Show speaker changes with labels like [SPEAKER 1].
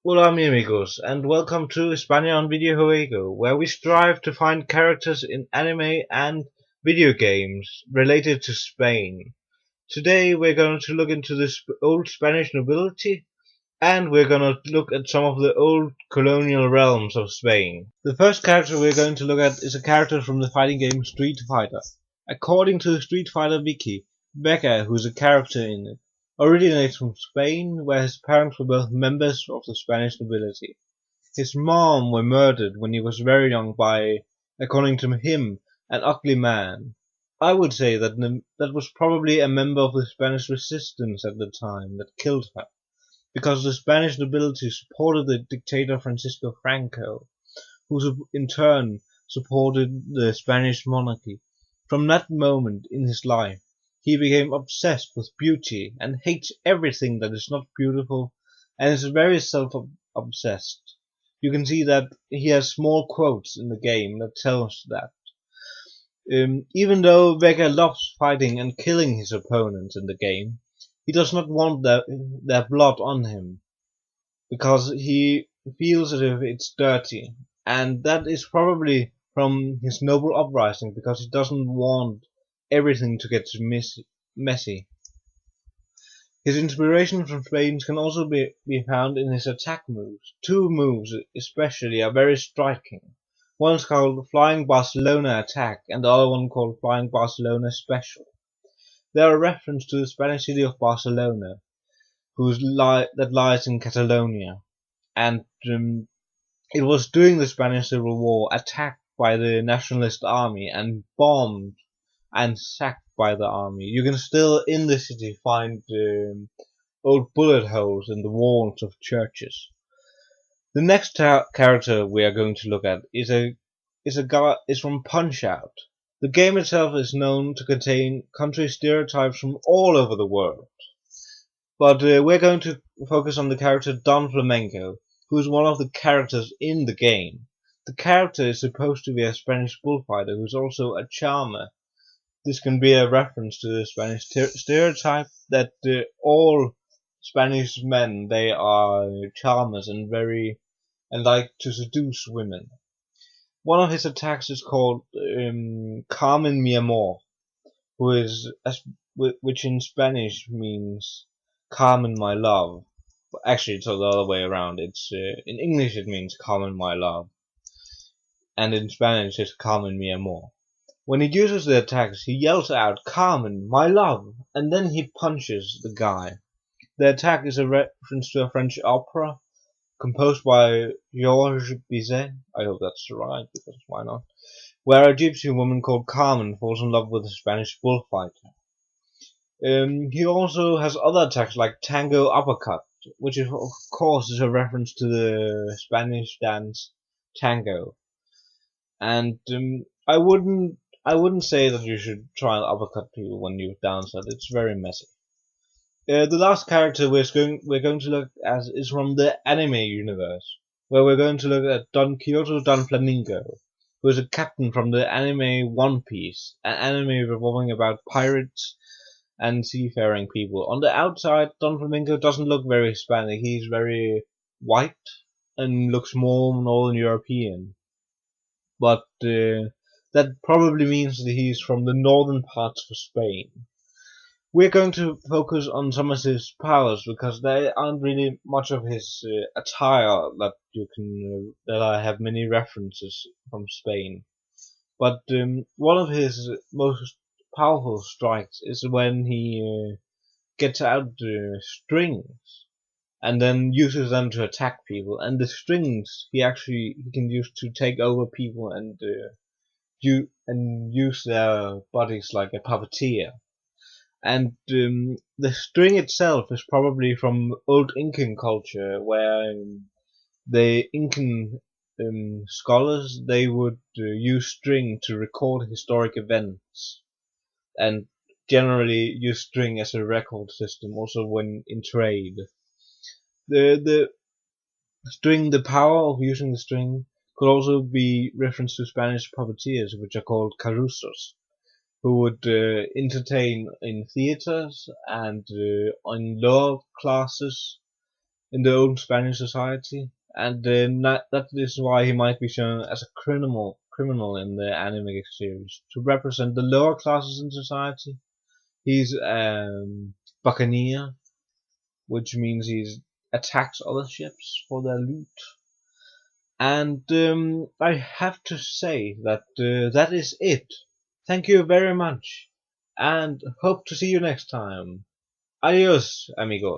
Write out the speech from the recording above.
[SPEAKER 1] Hola mi amigos, and welcome to España on Videojuego, where we strive to find characters in anime and video games related to Spain. Today we're going to look into the old Spanish nobility, and we're going to look at some of the old colonial realms of Spain. The first character we're going to look at is a character from the fighting game Street Fighter. According to the Street Fighter wiki, Vega, who's a character in it, originates from Spain, where his parents were both members of the Spanish nobility. His mom were murdered when he was very young by, according to him, an ugly man. I would say that that was probably a member of the Spanish resistance at the time that killed her, because the Spanish nobility supported the dictator Francisco Franco, who in turn supported the Spanish monarchy. From that moment in his life, he became obsessed with beauty and hates everything that is not beautiful, and is very self-obsessed. You can see that he has small quotes in the game that tells that. Even though Vega loves fighting and killing his opponents in the game, he does not want their blood on him, because he feels as if it's dirty, and that is probably from his noble uprising, because he doesn't want everything to get messy. His inspiration from Spain can also be found in his attack moves. Two moves especially are very striking. One is called Flying Barcelona Attack, and the other one called Flying Barcelona Special. They are a reference to the Spanish city of Barcelona, that lies in Catalonia, and it was during the Spanish Civil War attacked by the Nationalist Army and bombed and sacked by the army. You can still in the city find old bullet holes in the walls of churches. The next character we are going to look at is from Punch Out. The game itself is known to contain country stereotypes from all over the world, but we're going to focus on the character Don Flamenco, who is one of the characters in the game. The character is supposed to be a Spanish bullfighter who's also a charmer. This can be a reference to the Spanish stereotype that all Spanish men, they are charmers and like to seduce women. One of his attacks is called Carmen Mi Amor, which in Spanish means Carmen my love. Actually, it's the other way around. It's in English it means Carmen my love, and in Spanish it's Carmen mi amor. When he uses the attacks, he yells out "Carmen, my love," and then he punches the guy. The attack is a reference to a French opera composed by Georges Bizet. I hope that's right, because why not? Where a gypsy woman called Carmen falls in love with a Spanish bullfighter. He also has other attacks like Tango Uppercut, which is, of course is a reference to the Spanish dance tango. And I wouldn't say that you should try and uppercut people when you dance that. It's very messy. The last character we're going to look at is from the anime universe, where we're going to look at Don Quixote Don Flamingo, who is a captain from the anime One Piece, an anime revolving about pirates and seafaring people. On the outside, Don Flamingo doesn't look very Hispanic. He's very white and looks more Northern European. But that probably means that he's from the northern parts of Spain. We're going to focus on some of his powers because there aren't really much of his attire that I have many references from Spain. But one of his most powerful strikes is when he gets out strings and then uses them to attack people. And the strings he can use to take over people and use their bodies like a puppeteer. And the string itself is probably from old Incan culture, where the Incan scholars, they would use string to record historic events, and generally use string as a record system also when in trade. The power of using the string could also be reference to Spanish puppeteers, which are called carusos, who would entertain in theaters and in lower classes in the old Spanish society, and that is why he might be shown as a criminal in the anime series to represent the lower classes in society. He's buccaneer, which means he attacks other ships for their loot. And I have to say that that is it. Thank you very much, and hope to see you next time. Adios, amigos.